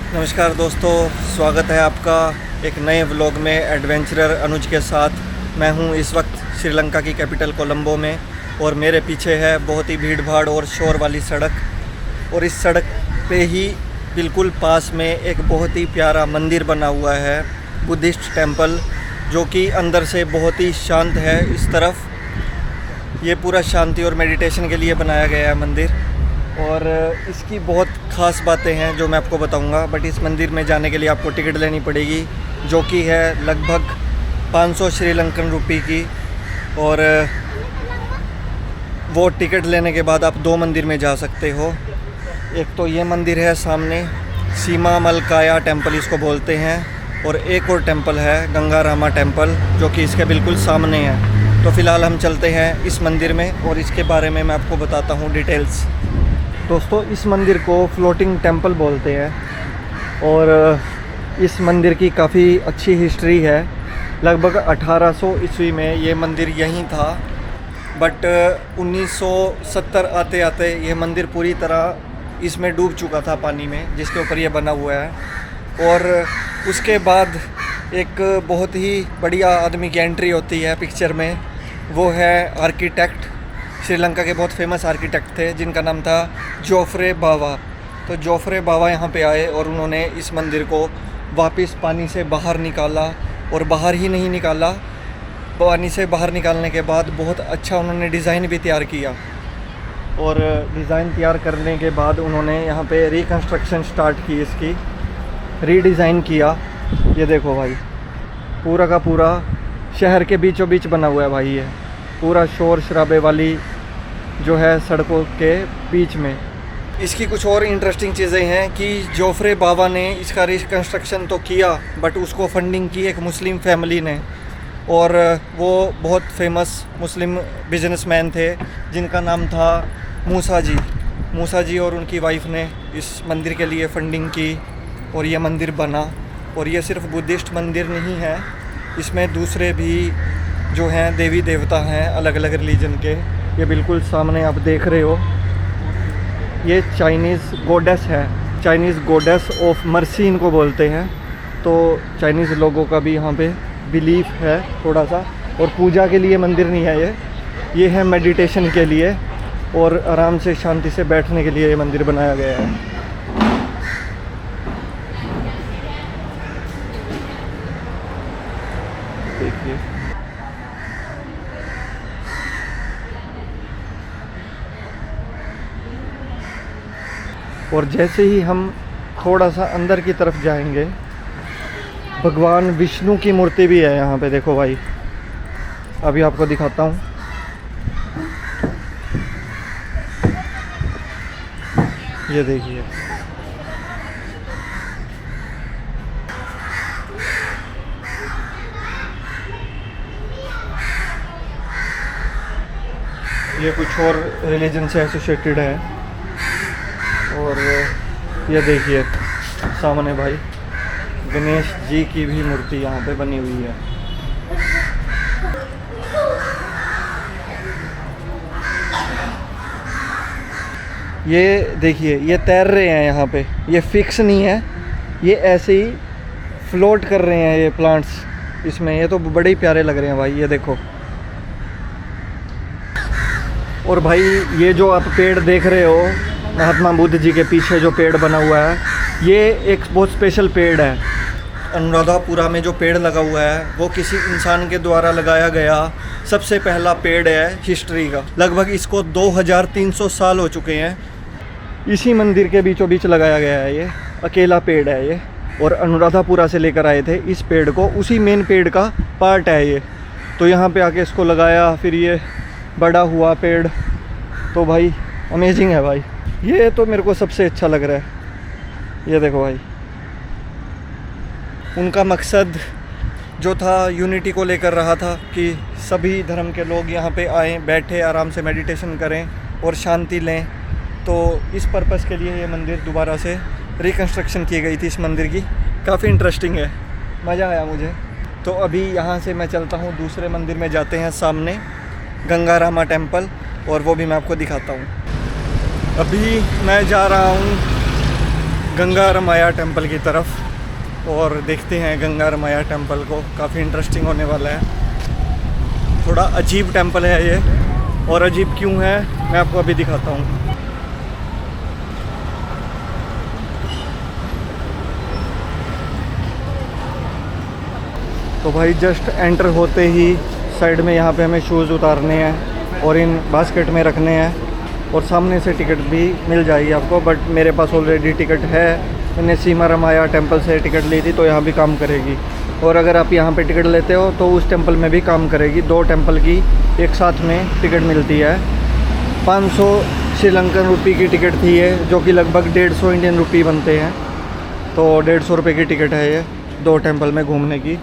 नमस्कार दोस्तों, स्वागत है आपका एक नए व्लॉग में एडवेंचरर अनुज के साथ। मैं हूं इस वक्त श्रीलंका की कैपिटल कोलंबो में और मेरे पीछे है बहुत ही भीड़ भाड़ और शोर वाली सड़क। और इस सड़क पे ही बिल्कुल पास में एक बहुत ही प्यारा मंदिर बना हुआ है, बुद्धिस्ट टेंपल, जो कि अंदर से बहुत ही शांत है। इस तरफ ये पूरा शांति और मेडिटेशन के लिए बनाया गया है मंदिर, और इसकी बहुत ख़ास बातें हैं जो मैं आपको बताऊंगा। बट इस मंदिर में जाने के लिए आपको टिकट लेनी पड़ेगी, जो कि है लगभग 500 श्रीलंकन रुपये की। और वो टिकट लेने के बाद आप 2 मंदिर में जा सकते हो। एक तो ये मंदिर है सामने, सीमा मलकाया टेंपल इसको बोलते हैं, और एक और टेंपल है गंगारामा टेंपल, जो कि इसके बिल्कुल सामने है। तो फ़िलहाल हम चलते हैं इस मंदिर में और इसके बारे में मैं आपको बताता हूँ डिटेल्स। दोस्तों, इस मंदिर को फ्लोटिंग टेंपल बोलते हैं और इस मंदिर की काफ़ी अच्छी हिस्ट्री है। लगभग 1800 ईस्वी में ये मंदिर यहीं था, बट 1970 आते आते ये मंदिर पूरी तरह इसमें डूब चुका था पानी में, जिसके ऊपर ये बना हुआ है। और उसके बाद एक बहुत ही बढ़िया आदमी की एंट्री होती है पिक्चर में। वो है आर्किटेक्ट, श्रीलंका के बहुत फेमस आर्किटेक्ट थे जिनका नाम था जोफ्रे बावा। तो जोफ्रे बावा यहाँ पे आए और उन्होंने इस मंदिर को वापस पानी से बाहर निकाला, और बाहर ही नहीं निकाला, पानी से बाहर निकालने के बाद बहुत अच्छा उन्होंने डिज़ाइन भी तैयार किया। और डिज़ाइन तैयार करने के बाद उन्होंने यहाँ पे रिकन्स्ट्रक्शन स्टार्ट की, इसकी रीडिज़ाइन किया। ये देखो भाई, पूरा का पूरा शहर के बीचों बीच बना हुआ है भाई। ये पूरा शोर शराबे वाली जो है सड़कों के बीच में। इसकी कुछ और इंटरेस्टिंग चीज़ें हैं कि जोफ्रे बाबा ने इसका रिकन्स्ट्रक्शन तो किया, बट उसको फंडिंग की एक मुस्लिम फैमिली ने, और वो बहुत फेमस मुस्लिम बिजनेसमैन थे जिनका नाम था मूसा जी। मूसा जी और उनकी वाइफ ने इस मंदिर के लिए फंडिंग की और ये मंदिर बना। और ये सिर्फ बुद्धिस्ट मंदिर नहीं है, इसमें दूसरे भी जो हैं देवी देवता हैं अलग अलग रिलीजन के। ये बिल्कुल सामने आप देख रहे हो, ये चाइनीज़ गॉडेस है, चाइनीज़ गॉडेस ऑफ मर्सी इनको बोलते हैं। तो चाइनीज़ लोगों का भी यहाँ पे बिलीफ है थोड़ा सा। और पूजा के लिए मंदिर नहीं है ये है मेडिटेशन के लिए और आराम से शांति से बैठने के लिए ये मंदिर बनाया गया है। देखिए, और जैसे ही हम थोड़ा सा अंदर की तरफ जाएंगे, भगवान विष्णु की मूर्ति भी है यहाँ पे। देखो भाई, अभी आपको दिखाता हूँ। ये देखिए, ये कुछ और रिलीजन से एसोसिएटेड है। और ये देखिए सामने भाई, गणेश जी की भी मूर्ति यहाँ पे बनी हुई है। ये देखिए, ये तैर रहे हैं यहाँ पे, ये फिक्स नहीं है, ये ऐसे ही फ्लोट कर रहे हैं ये प्लांट्स इसमें। ये तो बड़े ही प्यारे लग रहे हैं भाई, ये देखो। और भाई, ये जो आप पेड़ देख रहे हो महात्मा बुद्ध जी के पीछे जो पेड़ बना हुआ है, ये एक बहुत स्पेशल पेड़ है। अनुराधापुरा में जो पेड़ लगा हुआ है वो किसी इंसान के द्वारा लगाया गया सबसे पहला पेड़ है हिस्ट्री का। लगभग इसको 2300 साल हो चुके हैं। इसी मंदिर के बीचों बीच लगाया गया है, ये अकेला पेड़ है ये। और अनुराधापुरा से लेकर आए थे इस पेड़ को, उसी मेन पेड़ का पार्ट है ये। तो यहाँ पे आके इसको लगाया, फिर ये बड़ा हुआ पेड़। तो भाई अमेजिंग है भाई, ये तो मेरे को सबसे अच्छा लग रहा है। ये देखो भाई, उनका मकसद जो था यूनिटी को लेकर रहा था कि सभी धर्म के लोग यहाँ पे आएँ, बैठे आराम से मेडिटेशन करें और शांति लें। तो इस पर्पस के लिए ये मंदिर दोबारा से रिकन्स्ट्रक्शन की गई थी इस मंदिर की। काफ़ी इंटरेस्टिंग है, मज़ा आया मुझे। तो अभी यहाँ से मैं चलता हूँ, दूसरे मंदिर में जाते हैं सामने, गंगारामा टेंपल, और वो भी मैं आपको दिखाता हूँ। अभी मैं जा रहा हूँ गंगा रमाया टेम्पल की तरफ और देखते हैं गंगा रमाया टेम्पल को। काफ़ी इंटरेस्टिंग होने वाला है। थोड़ा अजीब टेम्पल है ये, और अजीब क्यों है मैं आपको अभी दिखाता हूँ। तो भाई जस्ट एंटर होते ही साइड में यहाँ पे हमें शूज़ उतारने हैं और इन बास्केट में रखने हैं, और सामने से टिकट भी मिल जाएगी आपको। बट मेरे पास ऑलरेडी टिकट है, मैंने सीमा रमाया टेम्पल से टिकट ली थी, तो यहाँ भी काम करेगी। और अगर आप यहाँ पे टिकट लेते हो तो उस टेम्पल में भी काम करेगी। 2 टेम्पल की एक साथ में टिकट मिलती है। 500 श्रीलंकन रुपये की टिकट थी ये, जो कि लगभग 150 इंडियन रुपये बनते हैं। तो 150 रुपये की टिकट है ये 2 टेम्पल में घूमने की।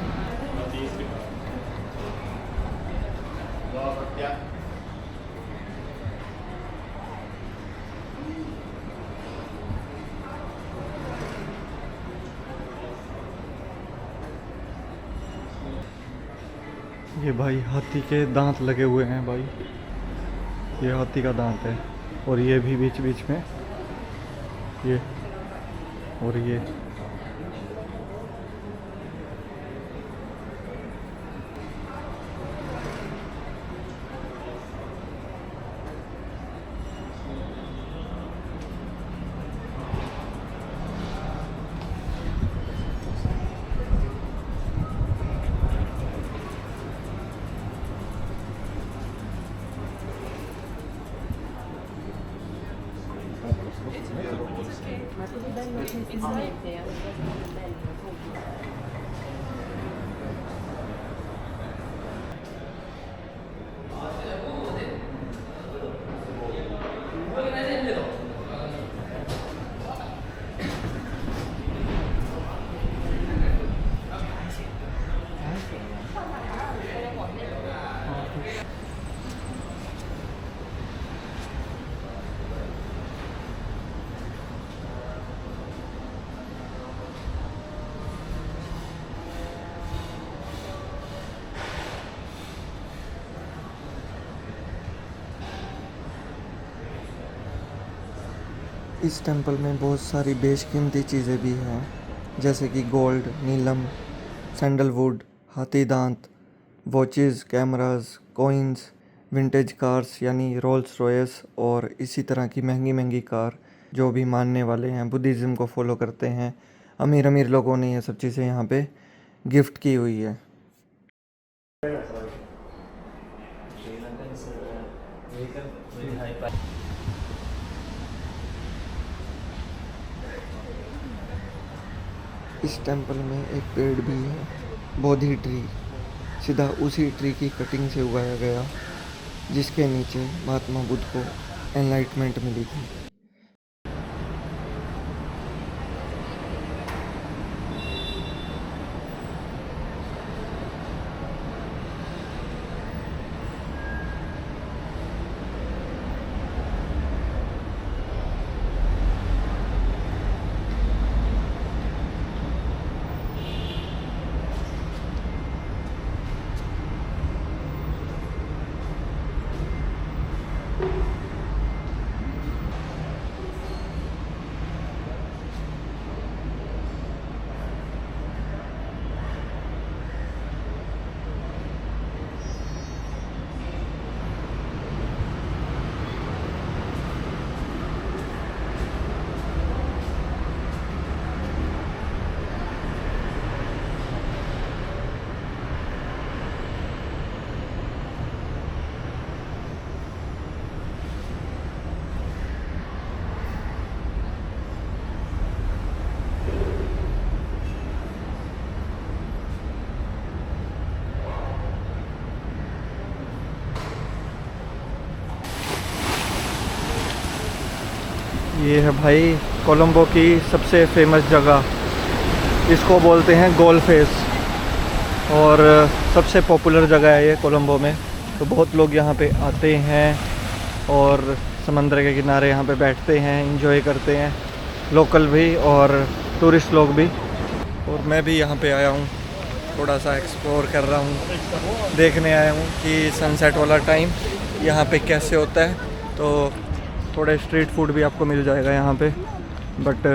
ये भाई हाथी के दांत लगे हुए हैं भाई, ये हाथी का दांत है। और ये भी बीच बीच में ये, और ये इस टेंपल में बहुत सारी बेशकीमती चीज़ें भी हैं, जैसे कि गोल्ड, नीलम, सैंडलवुड, हाथी दांत, watches, cameras, coins, vintage cars यानी रोल्स रॉयस, और इसी तरह की महंगी महंगी कार जो भी मानने वाले हैं, बुद्धिज़्म को फॉलो करते हैं। अमीर अमीर लोगों ने ये सब चीज़ें यहाँ पे गिफ्ट की हुई है। इस टेंपल में एक पेड़ भी है, बोधि ट्री, सीधा उसी ट्री की कटिंग से उगाया गया जिसके नीचे महात्मा बुद्ध को एनलाइटमेंट मिली थी। ये है भाई कोलंबो की सबसे फेमस जगह, इसको बोलते हैं गोल फेस, और सबसे पॉपुलर जगह है ये कोलंबो में। तो बहुत लोग यहाँ पे आते हैं और समंदर के किनारे यहाँ पे बैठते हैं, एंजॉय करते हैं, लोकल भी और टूरिस्ट लोग भी। और मैं भी यहाँ पे आया हूँ, थोड़ा सा एक्सप्लोर कर रहा हूँ, देखने आया हूँ कि सनसेट वाला टाइम यहाँ पे कैसे होता है। तो थोड़े स्ट्रीट फूड भी आपको मिल जाएगा यहाँ पे, बट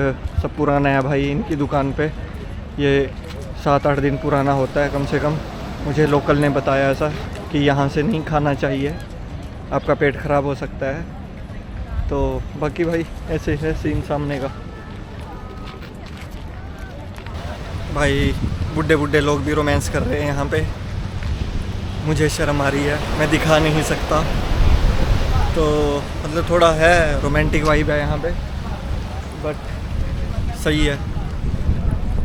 सब पुराना है भाई इनकी दुकान पे। ये 7-8 दिन पुराना होता है कम से कम। मुझे लोकल ने बताया ऐसा कि यहाँ से नहीं खाना चाहिए, आपका पेट ख़राब हो सकता है। तो बाकी भाई ऐसे है सीन सामने का। भाई बुढ़े बुढ़े लोग भी रोमांस कर रहे हैं यहाँ पे। मुझे शर्म आ रही है, मैं दिखा नहीं सकता। तो मतलब थोड़ा है रोमांटिक वाइब है यहाँ पे, बट सही है।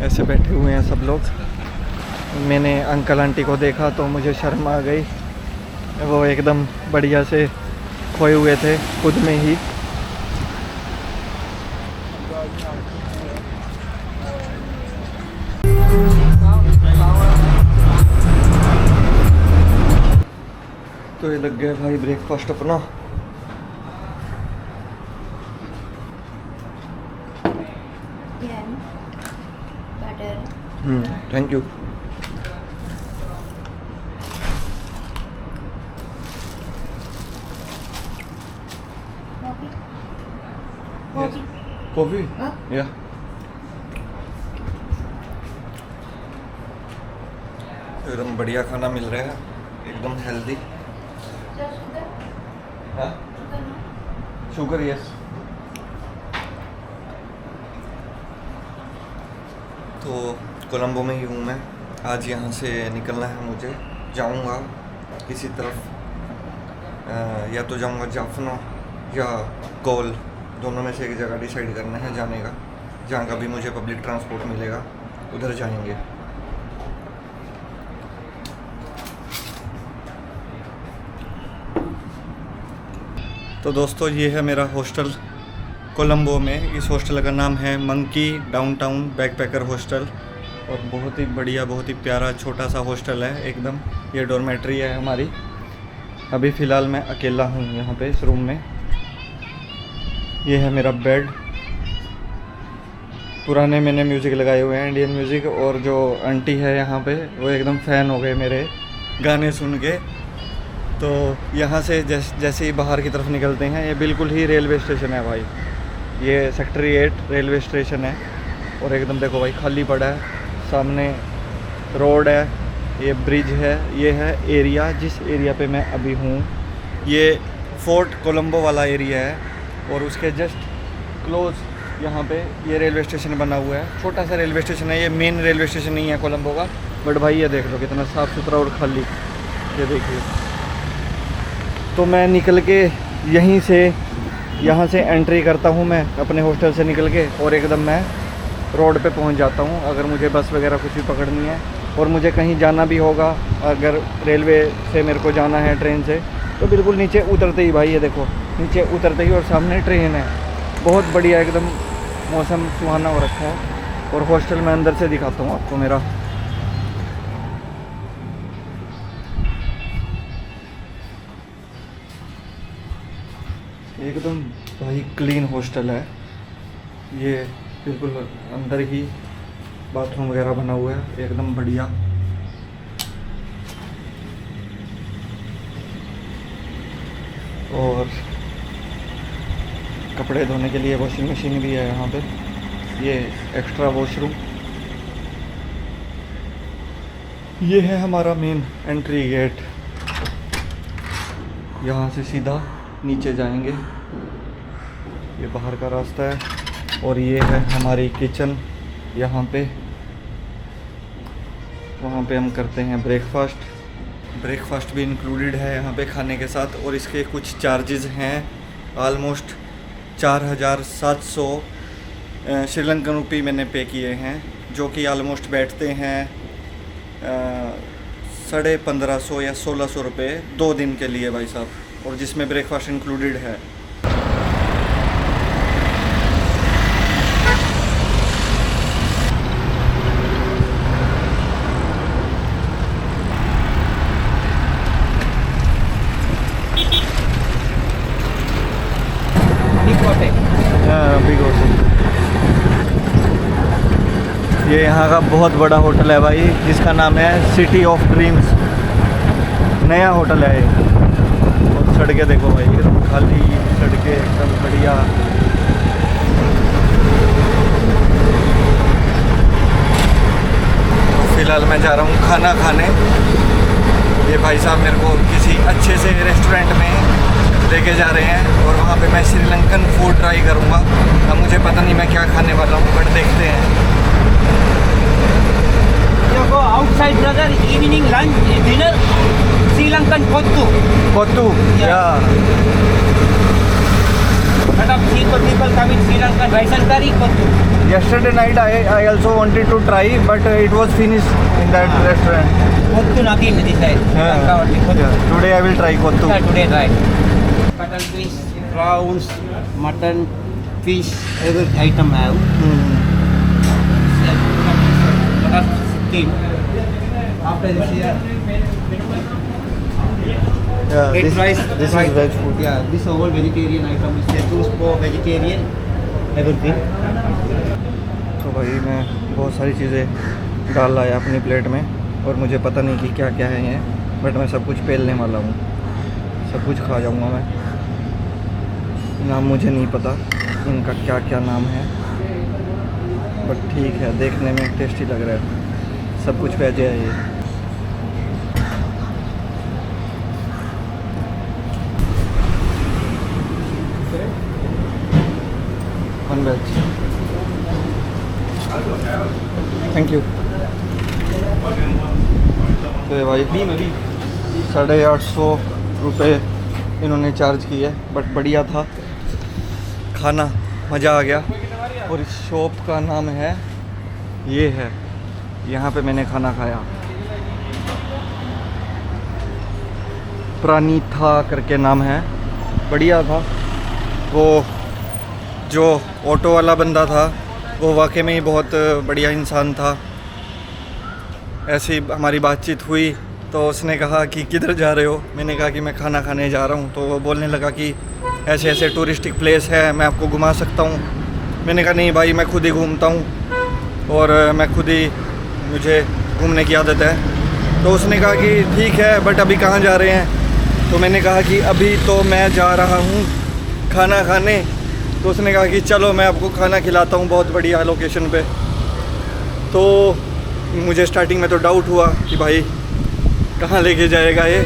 ऐसे बैठे हुए हैं सब लोग। मैंने अंकल आंटी को देखा तो मुझे शर्म आ गई। वो एकदम बढ़िया से खोए हुए थे खुद में ही। तो ये लग गया भाई ब्रेकफास्ट अपना। Thank you. कॉफी या एकदम बढ़िया खाना मिल रहा है, एकदम हेल्दी। Sugar yes. तो कोलंबो में ही हूँ मैं आज। यहाँ से निकलना है मुझे। जाऊँगा किसी तरफ, या तो जाऊँगा जाफना या गोल, दोनों में से एक जगह डिसाइड करना है जाने का। जहाँ का भी मुझे पब्लिक ट्रांसपोर्ट मिलेगा उधर जाएंगे। तो दोस्तों ये है मेरा हॉस्टल कोलंबो में। इस हॉस्टल का नाम है मंकी डाउनटाउन बैकपैकर हॉस्टल। और बहुत ही बढ़िया, बहुत ही प्यारा छोटा सा हॉस्टल है एकदम। ये डॉर्मेट्री है हमारी। अभी फ़िलहाल मैं अकेला हूँ यहाँ पे इस रूम में। ये है मेरा बेड। पुराने मैंने म्यूज़िक लगाए हुए हैं, इंडियन म्यूज़िक। और जो आंटी है यहाँ पे वो एकदम फ़ैन हो गए मेरे गाने सुन के। तो यहाँ से जैसे ही बाहर की तरफ निकलते हैं, ये बिल्कुल ही रेलवे स्टेशन है भाई। ये सेक्टर 8 रेलवे स्टेशन है। और एकदम देखो भाई खाली पड़ा है। सामने रोड है, ये ब्रिज है। ये है एरिया, जिस एरिया पे मैं अभी हूँ। ये फोर्ट कोलंबो वाला एरिया है। और उसके जस्ट क्लोज यहाँ पे ये रेलवे स्टेशन बना हुआ है। छोटा सा रेलवे स्टेशन है, ये मेन रेलवे स्टेशन नहीं है कोलंबो का। बट भाई ये देख लो कितना साफ़ सुथरा और खाली, ये देखिए। तो मैं निकल के यहीं से, यहाँ से एंट्री करता हूँ मैं अपने हॉस्टल से निकल के, और एकदम मैं रोड पे पहुँच जाता हूँ। अगर मुझे बस वगैरह कुछ भी पकड़नी है और मुझे कहीं जाना भी होगा, अगर रेलवे से मेरे को जाना है ट्रेन से, तो बिल्कुल नीचे उतरते ही भाई ये देखो, नीचे उतरते ही और सामने ट्रेन है। बहुत बढ़िया एकदम मौसम सुहाना हो रखा है। और हॉस्टल में अंदर से दिखाता हूँ आपको मेरा। एकदम भाई क्लीन हॉस्टल है ये। बिल्कुल अंदर ही बाथरूम वगैरह बना हुआ है, एकदम बढ़िया। और कपड़े धोने के लिए वॉशिंग मशीन भी है यहाँ पे। ये एक्स्ट्रा वॉशरूम। ये है हमारा मेन एंट्री गेट। यहाँ से सीधा नीचे जाएंगे, ये बाहर का रास्ता है। और ये है हमारी किचन यहाँ पे। वहाँ पे हम करते हैं ब्रेकफास्ट भी इंक्लूडेड है यहाँ पे खाने के साथ। और इसके कुछ चार्जेस हैं, ऑलमोस्ट 4700 श्रीलंकन रुपी मैंने पे किए हैं, जो कि ऑलमोस्ट बैठते हैं 1550 या 1600 रुपये 2 दिन के लिए भाई साहब। और जिसमें ब्रेकफास्ट इंक्लूडेड है। ये यहाँ का बहुत बड़ा होटल है भाई, जिसका नाम है सिटी ऑफ ड्रीम्स। नया होटल है ये। और सड़कें देखो भाई, एकदम खाली सड़कें, एकदम बढ़िया। फ़िलहाल मैं जा रहा हूँ खाना खाने। ये भाई साहब मेरे को किसी अच्छे से रेस्टोरेंट में लेके जा रहे हैं और वहाँ पे मैं श्रीलंकन फूड ट्राई करूँगा। अब मुझे पता नहीं मैं क्या खाने वाला हूँ, बट देखते हैं। Go outside, brother. Evening lunch, dinner, Sri Lankan kottu. Kottu? Yeah. Lot of people come in Sri Lankan rice and curry kottu. Yesterday night I also wanted to try, but it was finished in that restaurant. Kottu nothing in this side. Sri Lanka only kottu. Yeah. Today I will try kottu. Yeah, today try. Cuttle fish, prawns, mutton, fish, every item I have. Lot of skin. After this here, Yeah, this is veg food. Yeah, this is all vegetarian item. It's juice for vegetarian, everything. तो भाई मैं बहुत सारी चीज़ें डाल लाया अपनी plate में और मुझे पता नहीं कि क्या क्या है ये, बट मैं सब कुछ पेलने वाला हूँ। सब कुछ खा जाऊँगा मैं। नाम मुझे नहीं पता इनका क्या क्या नाम है, बट ठीक है, देखने में टेस्टी लग रहा है। सब कुछ वेज है ये। One veg, thank you. तो भाई 850 रुपये इन्होंने चार्ज किए, बट बढ़िया था खाना, मज़ा आ गया। और इस शॉप का नाम है, ये है, यहाँ पे मैंने खाना खाया, प्राणीथा करके नाम है, बढ़िया था। वो जो ऑटो वाला बंदा था वो वाकई में ही बहुत बढ़िया इंसान था। ऐसी हमारी बातचीत हुई तो उसने कहा कि किधर जा रहे हो, मैंने कहा कि मैं खाना खाने जा रहा हूँ। तो वो बोलने लगा कि ऐसे ऐसे टूरिस्टिक प्लेस है, मैं आपको घुमा सकता हूँ। मैंने कहा नहीं भाई, मैं खुद ही घूमता हूँ और मैं खुद ही, मुझे घूमने की आदत है। तो उसने कहा कि ठीक है, बट अभी कहाँ जा रहे हैं? तो मैंने कहा कि अभी तो मैं जा रहा हूँ खाना खाने। तो उसने कहा कि चलो मैं आपको खाना खिलाता हूँ बहुत बढ़िया लोकेशन पे। तो मुझे स्टार्टिंग में तो डाउट हुआ कि भाई कहाँ लेके जाएगा ये,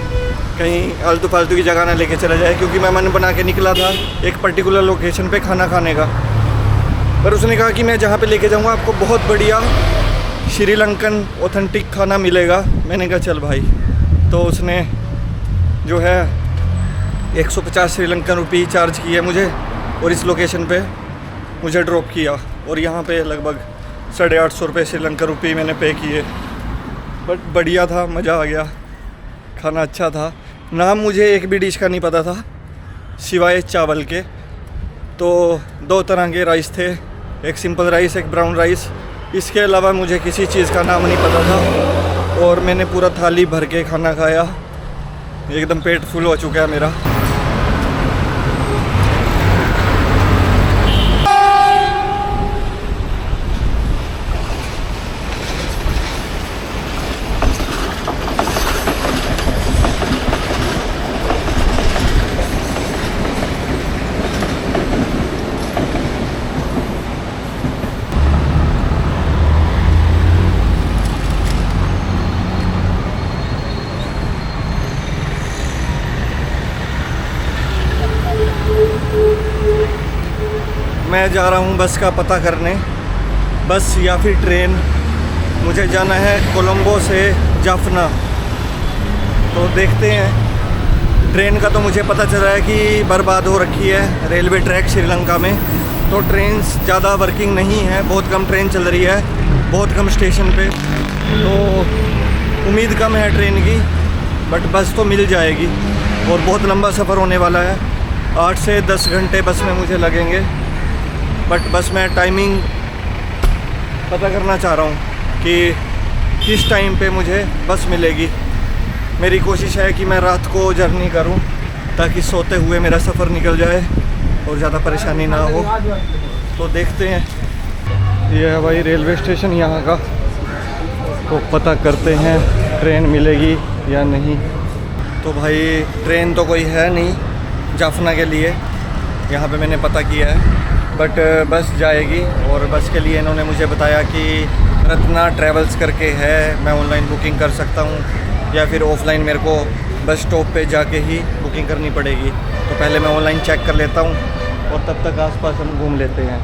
कहीं आलतू फालतू की जगह ना लेके चला जाए, क्योंकि मैं मन बना के निकला था एक पर्टिकुलर लोकेशन पे खाना खाने का। पर उसने कहा कि मैं जहाँ पे लेके जाऊँगा आपको बहुत बढ़िया श्रीलंकन ऑथेंटिक खाना मिलेगा। मैंने कहा चल भाई। तो उसने जो है 150 श्रीलंकन रुपये चार्ज किए मुझे और इस लोकेशन पे मुझे ड्रॉप किया, और यहाँ पे लगभग 850 रुपये श्रीलंकन रुपये मैंने पे किए। बट बढ़िया था, मज़ा आ गया, खाना अच्छा था। नाम मुझे एक भी डिश का नहीं पता था सिवाय चावल के। तो 2 तरह के राइस थे, एक सिंपल राइस, एक ब्राउन राइस। इसके अलावा मुझे किसी चीज़ का नाम नहीं पता था और मैंने पूरा थाली भर के खाना खाया। एकदम पेट फुल हो चुका है मेरा। मैं जा रहा हूँ बस का पता करने, बस या फिर ट्रेन। मुझे जाना है कोलंबो से जाफना। तो देखते हैं। ट्रेन का तो मुझे पता चल रहा है कि बर्बाद हो रखी है रेलवे ट्रैक श्रीलंका में। तो ट्रेन ज़्यादा वर्किंग नहीं है, बहुत कम ट्रेन चल रही है, बहुत कम स्टेशन पे। तो उम्मीद कम है ट्रेन की, बट बस तो मिल जाएगी। और बहुत लंबा सफ़र होने वाला है, 8 से 10 घंटे बस में मुझे लगेंगे। बट बस मैं टाइमिंग पता करना चाह रहा हूँ कि किस टाइम पे मुझे बस मिलेगी। मेरी कोशिश है कि मैं रात को जर्नी करूँ ताकि सोते हुए मेरा सफ़र निकल जाए और ज़्यादा परेशानी ना हो। तो देखते हैं। ये है भाई रेलवे स्टेशन यहाँ का, तो पता करते हैं ट्रेन मिलेगी या नहीं। तो भाई ट्रेन तो कोई है नहीं जाफना के लिए, यहाँ पे मैंने पता किया है, बट बस जाएगी। और बस के लिए इन्होंने मुझे बताया कि रत्ना ट्रैवल्स करके है, मैं ऑनलाइन बुकिंग कर सकता हूँ या फिर ऑफलाइन मेरे को बस स्टॉप पे जाके ही बुकिंग करनी पड़ेगी। तो पहले मैं ऑनलाइन चेक कर लेता हूँ और तब तक आसपास हम घूम लेते हैं।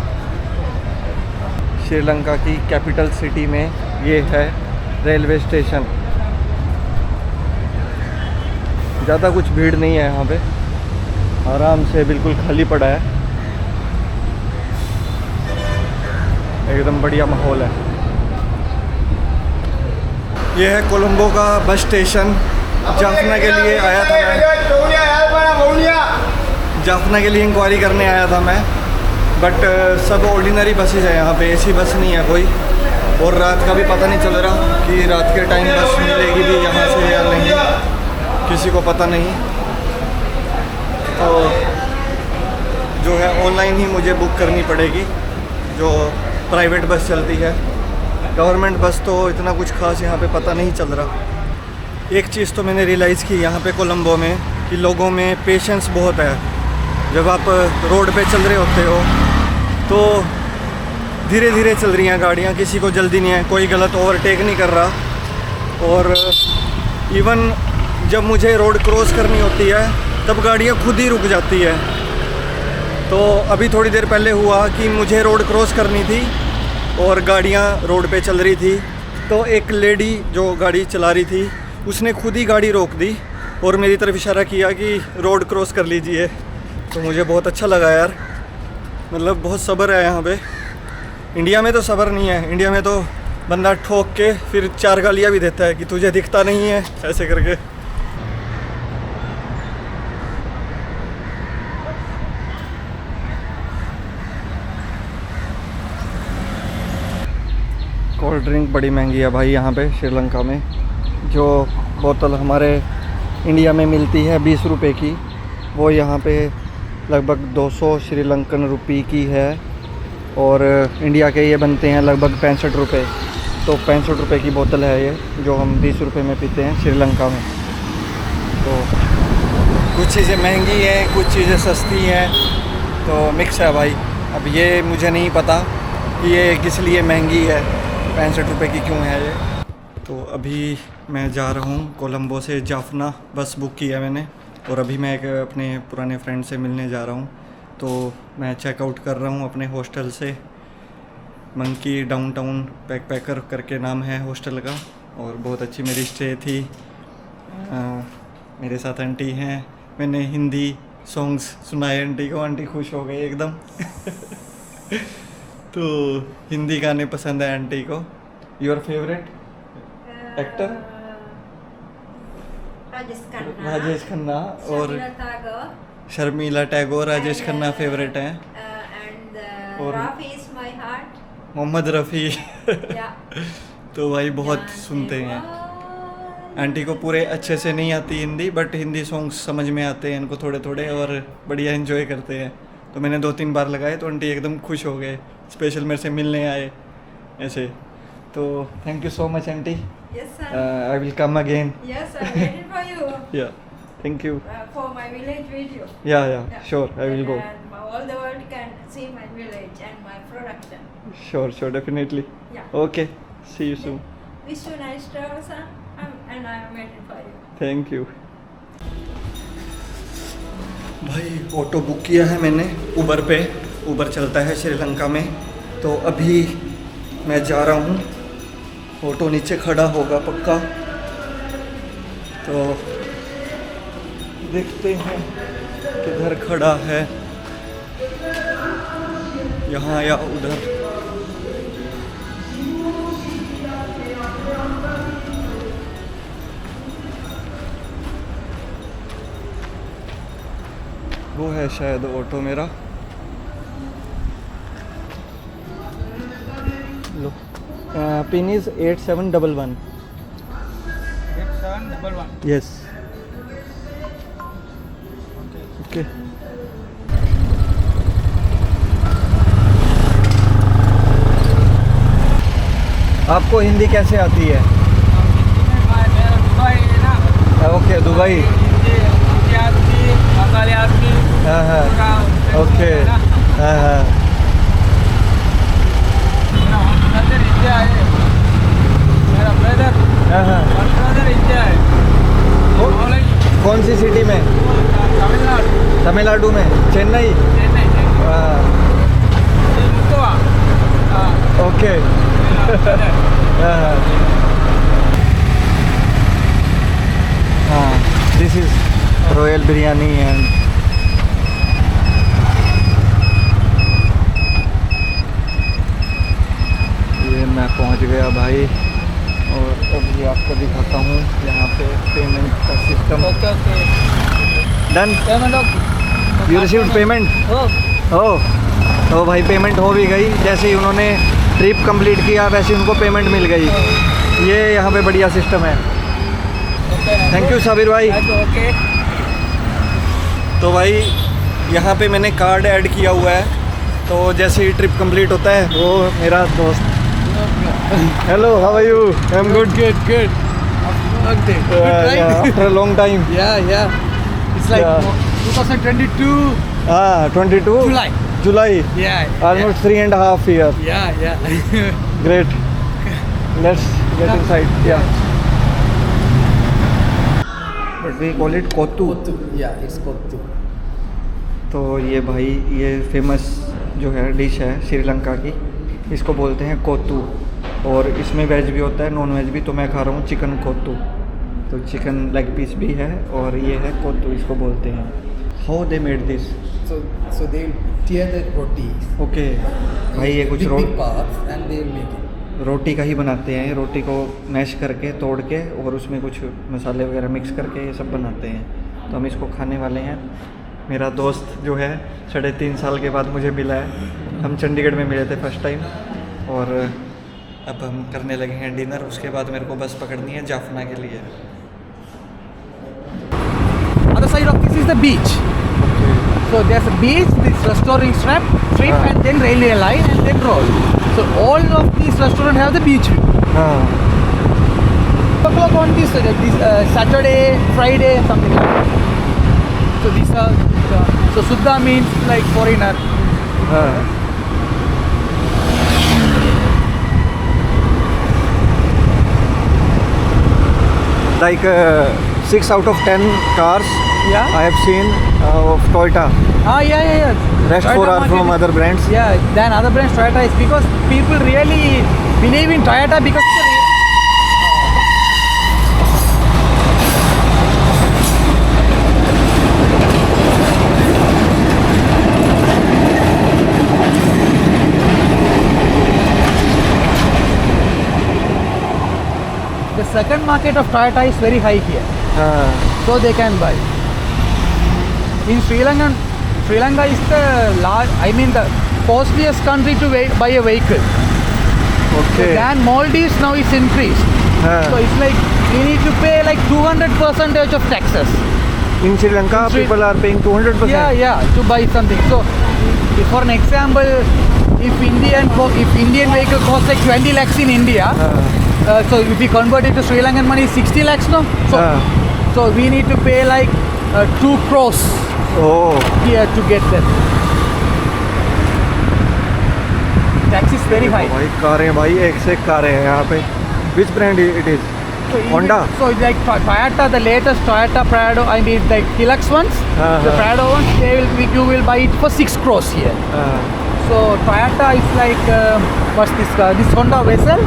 श्रीलंका की कैपिटल सिटी में ये है रेलवे स्टेशन। ज़्यादा कुछ भीड़ नहीं है यहाँ पे, आराम से बिल्कुल खाली पड़ा है, एकदम बढ़िया माहौल है। ये है कोलंबो का बस स्टेशन। जाफना के लिए आया था मैं, जाफना के लिए इंक्वायरी करने आया था मैं, बट सब ऑर्डिनरी बसेज है यहाँ पे, ऐसी बस नहीं है कोई। और रात का भी पता नहीं चल रहा कि रात के टाइम बस मिलेगी भी यहाँ से या नहीं, किसी को पता नहीं। तो जो है ऑनलाइन ही मुझे बुक करनी पड़ेगी, जो प्राइवेट बस चलती है। गवर्नमेंट बस तो इतना कुछ खास यहाँ पे पता नहीं चल रहा। एक चीज़ तो मैंने रियलाइज़ की यहाँ पे कोलंबो में कि लोगों में पेशेंस बहुत है। जब आप रोड पे चल रहे होते हो तो धीरे धीरे चल रही हैं गाड़ियाँ, किसी को जल्दी नहीं है, कोई गलत ओवरटेक नहीं कर रहा। और इवन जब मुझे रोड क्रॉस करनी होती है तब गाड़ियाँ खुद ही रुक जाती है। तो अभी थोड़ी देर पहले हुआ कि मुझे रोड क्रॉस करनी थी और गाड़ियाँ रोड पे चल रही थी, तो एक लेडी जो गाड़ी चला रही थी उसने खुद ही गाड़ी रोक दी और मेरी तरफ इशारा किया कि रोड क्रॉस कर लीजिए। तो मुझे बहुत अच्छा लगा यार, मतलब बहुत सब्र है यहाँ पे। इंडिया में तो सब्र नहीं है, इंडिया में तो बंदा ठोक के फिर 4 गालियाँ भी देता है कि तुझे दिखता नहीं है, ऐसे करके। कोल्ड ड्रिंक बड़ी महंगी है भाई यहाँ पे श्रीलंका में। जो बोतल हमारे इंडिया में मिलती है 20 रुपए की, वो यहाँ पे लगभग 200 श्रीलंकन रुपये की है। और इंडिया के ये बनते हैं लगभग 65 रुपये। तो 65 रुपये की बोतल है ये, जो हम 20 रुपये में पीते हैं श्रीलंका में। तो कुछ चीज़ें महंगी हैं, कुछ चीज़ें सस्ती हैं, तो मिक्स है भाई। अब ये मुझे नहीं पता कि ये किस लिए महंगी है, 65 रुपये की क्यों है ये। तो अभी मैं जा रहा हूँ कोलंबो से जाफना, बस बुक की है मैंने, और अभी मैं एक अपने पुराने फ्रेंड से मिलने जा रहा हूँ। तो मैं चेकआउट कर रहा हूँ अपने हॉस्टल से। मंकी डाउनटाउन बैकपैकर करके नाम है हॉस्टल का, और बहुत अच्छी मेरी स्टे थी। मेरे साथ आंटी हैं, मैंने हिंदी सॉन्ग्स सुनाए आंटी को, आंटी खुश हो गई एकदम। तो हिंदी गाने पसंद है आंटी को। Your favourite actor? Rajesh Khanna और शर्मिला टैगोर, राजेश खन्ना फेवरेट हैं। और मोहम्मद रफ़ी। तो भाई बहुत सुनते हैं। आंटी को पूरे अच्छे से नहीं आती हिंदी, बट हिंदी सॉन्ग्स समझ में आते हैं इनको थोड़े थोड़े, और बढ़िया एंजॉय करते हैं। तो मैंने 2-3 बार लगाए तो आंटी एकदम खुश हो गए, स्पेशल मेरे से मिलने आए ऐसे। तो thank you so much aunty. Yes, sir. I will come again. Yes, I'm waiting for you. Yeah, thank you. For my village video. Yeah, sure, I will go. And all the world can see my village and my production. Sure, definitely. Yeah. Okay, see you soon. Wish you nice travels, sir. And I am waiting for you. Thank you. भाई auto book किया है मैंने उबर पे, उबर चलता है श्रीलंका में। तो अभी मैं जा रहा हूँ, ऑटो नीचे खड़ा होगा पक्का। तो देखते हैं किधर खड़ा है, यहाँ या उधर। वो है शायद ऑटो मेरा। लो पिन इज 8711। 8711। Yes, okay. आपको हिंदी कैसे आती है? Okay, Dubai. हाँ, ओके, हाँ। तमिलनाडु में, चेन्नई। ओके। हाँ, this is royal biryani and ये मैं पहुंच गया भाई, और अब ये आपको दिखाता हूँ यहाँ पे पेमेंट का सिस्टम। Done, you received payment? Oh, तो भाई पेमेंट हो भी गई। जैसे ही उन्होंने ट्रिप कंप्लीट किया वैसे ही उनको पेमेंट मिल गई। ये यहाँ पे बढ़िया सिस्टम है। थैंक यू साबिर भाई। तो भाई यहाँ पे मैंने कार्ड ऐड किया हुआ है, तो जैसे ही ट्रिप कंप्लीट होता है वो मेरा दोस्त। Hello, how are you? I am good. Good. After long time. Yeah. It's like 2022 22 July. July. Yeah. Almost 3.5 years. Yeah. Great. Let's get inside. Yeah. But we call it Kottu. Yeah, it's Kottu. तो ये भाई ये famous जो है dish है श्रीलंका की, इसको बोलते हैं कोत्तू। और इसमें वेज भी होता है, नॉन वेज भी। तो मैं खा रहा हूँ चिकन कोत्तू, तो चिकन लेग पीस भी है और ये है कोत्तू, इसको बोलते हैं। How they made this? So they tear the roti. Okay भाई, ये कुछ big parts and they make it. रोटी का ही बनाते हैं। रोटी को मैश करके तोड़ के और उसमें कुछ मसाले वगैरह मिक्स करके ये सब बनाते हैं। तो हम इसको खाने वाले हैं। मेरा दोस्त जो है 3.5 साल के बाद मुझे मिला है। हम चंडीगढ़ में मिले थे फर्स्ट टाइम, और अब हम करने लगे हैं डिनर। उसके बाद मेरे को बस पकड़नी है जाफना के लिए। Other side of this is the beach. So there's a beach, this restaurant strip, and then railway line, and then road. So all of these restaurants have the beach view. हाँ, O'clock on this Saturday, Friday, something like that. So these are so Suddha means like foreigner. हाँ। Like 6 out of 10 cars Yeah. I have seen of Toyota. Yeah. Rest Toyota 4 are from market- other brands. Yeah, then other brands Toyota is because people really believe in Toyota because of the the second market of Toyota is very high here, हाँ, so they can buy. In Sri Lanka is the costliest country to buy a vehicle. okay. Then Maldives now is increased. हाँ. So it's like we need to pay like 200% of taxes. In Sri Lanka, In Sri- people are paying 200%. Yeah, to buy something. So, for an example, if Indian vehicle costs like 20 lakhs in India, so if we convert it to Sri Lankan money, 60 lakhs no. So we need to pay like 2 crores Oh, here to get that. Tax is very high. भाई कारें, भाई एक से एक कारें हैं यहाँ पे। Which brand it is? So even- Honda? So it's like Toyota, the latest Toyota Prado, I mean like Hilux ones, the Prado ones, you will buy it for 6 crores here. So Toyota is like, what's this car? This Honda Vessel,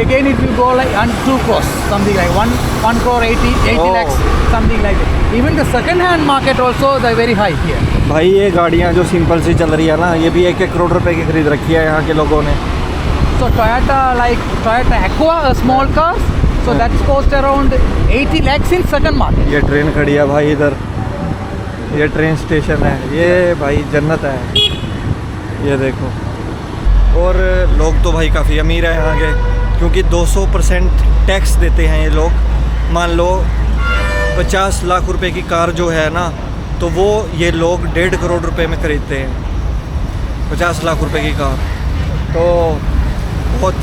again it will go like 2 crores, something like 1 crore 80 Oh. lakhs, something like that. Even the second hand market also, they're very high here. भाई ये गाड़ियाँ जो simple सी चल रही है ना, ये भी 1-1 करोड़ रुपए की खरीद रखी है यहाँ के लोगों ने। So Toyota, like Toyota Aqua, a small car, so that's cost around 80 lakhs in second market. ये ट्रेन खड़ी है भाई इधर, ये ट्रेन स्टेशन है, ये भाई जन्नत है, ये देखो। और लोग तो भाई काफ़ी अमीर है यहाँ के, क्योंकि 200% टैक्स देते हैं ये लोग। मान लो 50 लाख रुपए की कार जो है ना, तो वो ये लोग 1.5 करोड़ रुपए में खरीदते हैं 50 लाख रुपए की कार। तो बहुत,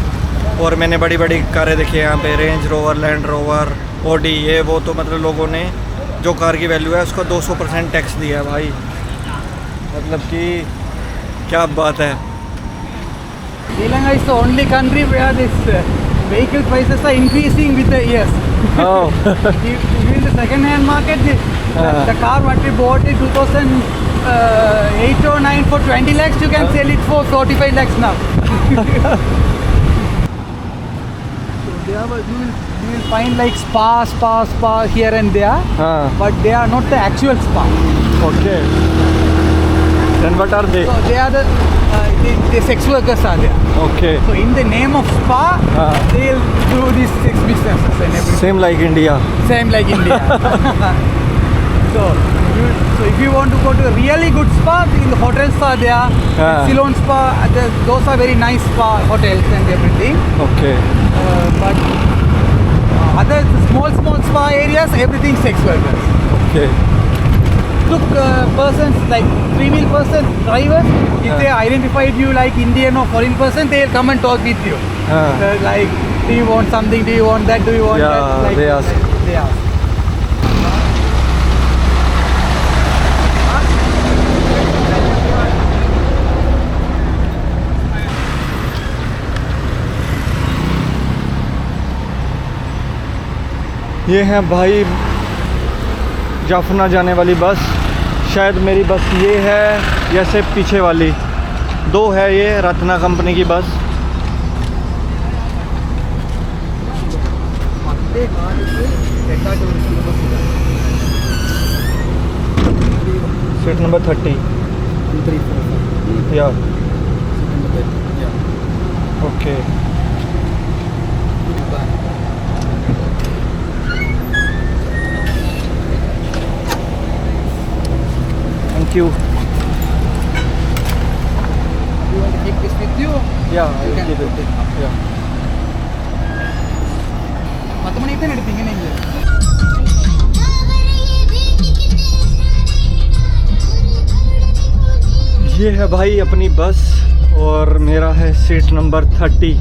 और मैंने बड़ी बड़ी कारें देखी हैं यहाँ पे, range rover, land rover, Audi, ये वो। तो मतलब लोगों ने जो कार की वैल्यू है उसका 200% टैक्स दिया है भाई। मतलब कि क्या बात है। Sri Lanka is the only country where this vehicle prices are increasing with the years. Oh. In the second hand market, the car what we bought in 2000, 8 or 9 for 20 lakhs, you can sell it for 45 lakhs now. So they are, you will find like spa here and there, but they are not the actual spa. Okay. Then what are they? So they are the sex workers are there. Okay. So in the name of spa, they'll do these sex businesses and everything. Same like India. Same like India. So if you want to go to a really good spa, the hotels are there. Ceylon Spa, those are very nice spa hotels and everything. Okay. But other small spa areas, everything sex workers. Okay. Look, persons like 3-wheel person drivers, if they identified you like Indian or foreign person, they'll come and talk with you. Like, do you want something? Do you want that? Do you want that? Like, they ask. They ask. ये है भाई जाफना जाने वाली बस। शायद मेरी बस ये है या से पीछे वाली, 2 है ये रत्ना कंपनी की बस। सीट नंबर 30 या okay. Thank you. You want to keep this with you? Yeah, I You will can keep it. put it. Yeah. 10 മണിക്ക് തന്നെ എടുത്ത് ഇങ്ങനെ ये है भाई अपनी बस और मेरा है सीट नंबर 30।